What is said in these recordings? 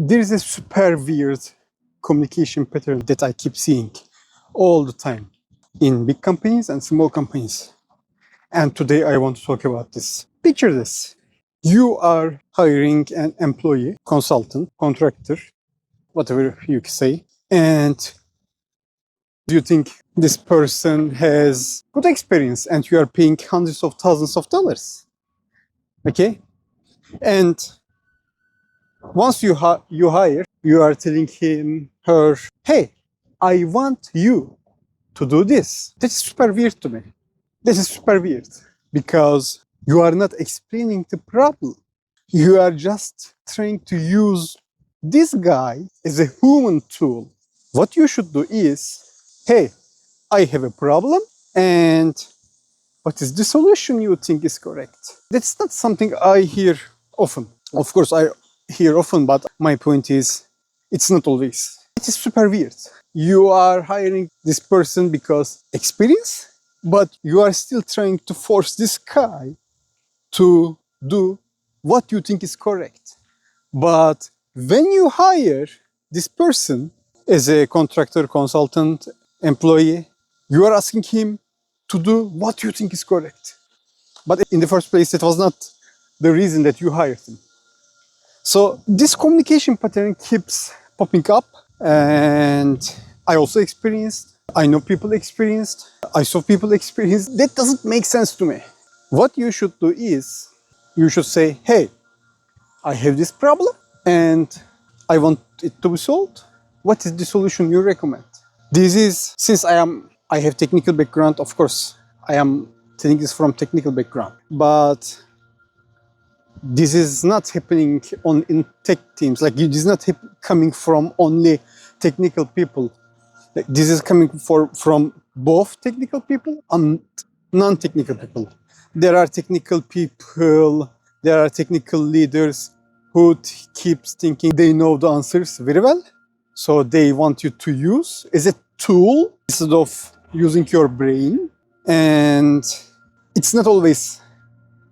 There is a super weird communication pattern that I keep seeing all the time in big companies and small companies. And today I want to talk about this. Picture this. You are hiring an employee, consultant, contractor, whatever you can say. And you think this person has good experience and you are paying hundreds of thousands of dollars. Okay? And once you hire, you are telling him, her, hey, I want you to do this. That's super weird to me. This is super weird because you are not explaining the problem. You are just trying to use this guy as a human tool. What you should do is, hey, I have a problem, and what is the solution you think is correct? That's not something I hear often. Of course, I hear often, but my point is, it's not always. It is super weird. You are hiring this person because experience, but you are still trying to force this guy to do what you think is correct. But when you hire this person as a contractor, consultant, employee, you are asking him to do what you think is correct. But in the first place, it was not the reason that you hired him. So this communication pattern keeps popping up, and I also experienced, I know people experienced, I saw people experienced. That doesn't make sense to me. What you should do is, you should say, hey, I have this problem and I want it to be solved. What is the solution you recommend? This is, since I have technical background, of course, I am telling this from technical background, but this is not happening in tech teams. Like, it is not coming from only technical people. Like, this is coming from both technical people and non-technical people. There are technical people, there are technical leaders who keeps thinking they know the answers very well. So they want you to use as a tool instead of using your brain. And it's not always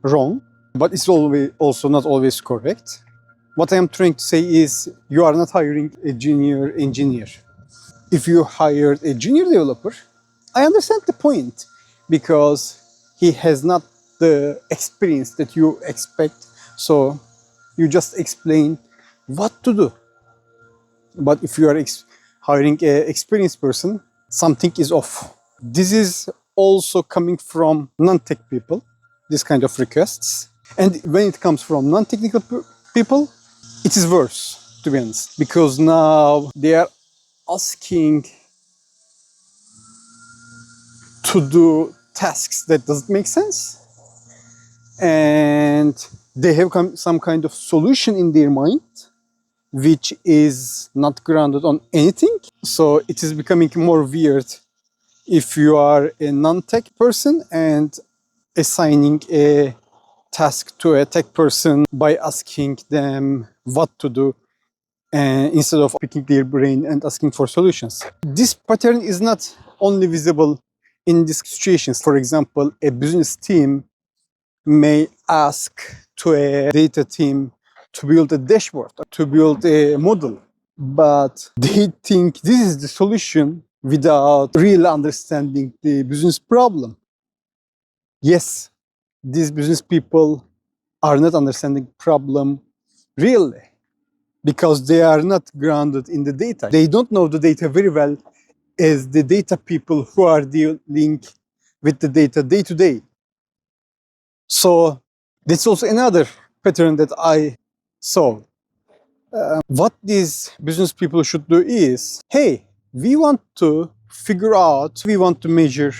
wrong, but it's also not always correct. What I am trying to say is, you are not hiring a junior engineer. If you hired a junior developer, I understand the point, because he has not the experience that you expect. So you just explain what to do. But if you are hiring an experienced person, something is off. This is also coming from non-tech people, this kind of requests. And when it comes from non-technical people, it is worse, to be honest, because now they are asking to do tasks that doesn't make sense, and they have some kind of solution in their mind which is not grounded on anything. So it is becoming more weird if you are a non-tech person and assigning a task to a tech person by asking them what to do, instead of picking their brain and asking for solutions. This pattern is not only visible in these situations. For example, a business team may ask to a data team to build a dashboard, to build a model, but they think this is the solution without really understanding the business problem. Yes, these business people are not understanding problem really, because they are not grounded in the data. They don't know the data very well as the data people who are dealing with the data day to day. So that's also another pattern that I saw. What these business people should do is, hey, we want to figure out, we want to measure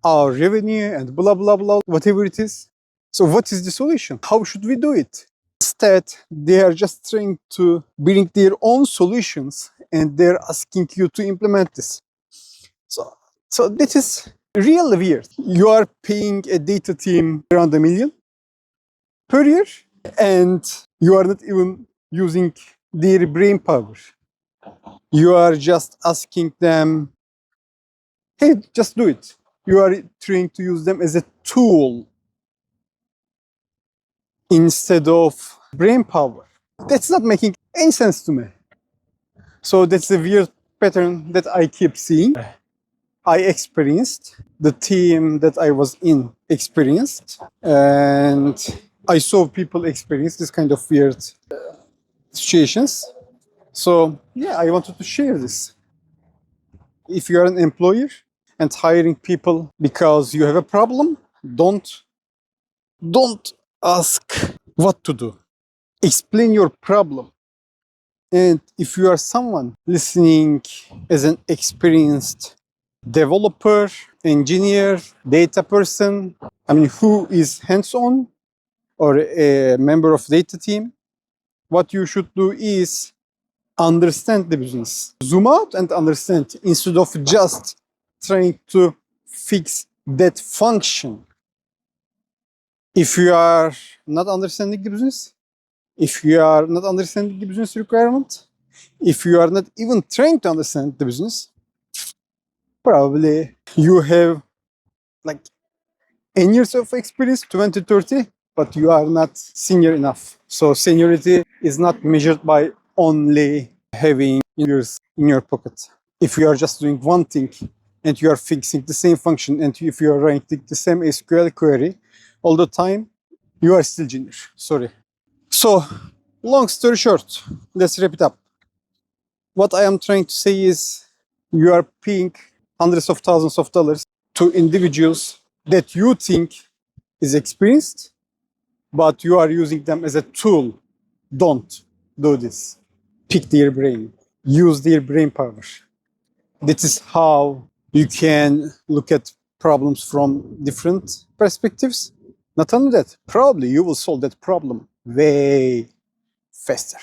our revenue and blah, blah, blah, whatever it is. So what is the solution? How should we do it? Instead, they are just trying to bring their own solutions and they're asking you to implement this. So this is really weird. You are paying a data team around $1 million per year, and you are not even using their brain power. You are just asking them, hey, just do it. You are trying to use them as a tool instead of brain power. That's not making any sense to me. So that's a weird pattern that I keep seeing. I experienced, the team that I was in experienced, and I saw people experience this kind of weird situations. So yeah, I wanted to share this. If you are an employer and hiring people because you have a problem, don't ask what to do. Explain your problem. And if you are someone listening as an experienced developer, engineer, data person, who is hands-on or a member of data team, what you should do is understand the business. Zoom out and understand instead of just trying to fix that function. If you are not understanding the business, if you are not understanding the business requirement, if you are not even trying to understand the business, probably you have like 10 years of experience, 20, 30, but you are not senior enough. So seniority is not measured by only having years in your pocket. If you are just doing one thing and you are fixing the same function and if you are writing the same SQL query all the time, you are still junior. Sorry. So, long story short, let's wrap it up. What I am trying to say is you are paying hundreds of thousands of dollars to individuals that you think is experienced, but you are using them as a tool. Don't do this. Pick their brain. Use their brain power. This is how you can look at problems from different perspectives. Not only that, probably you will solve that problem way faster.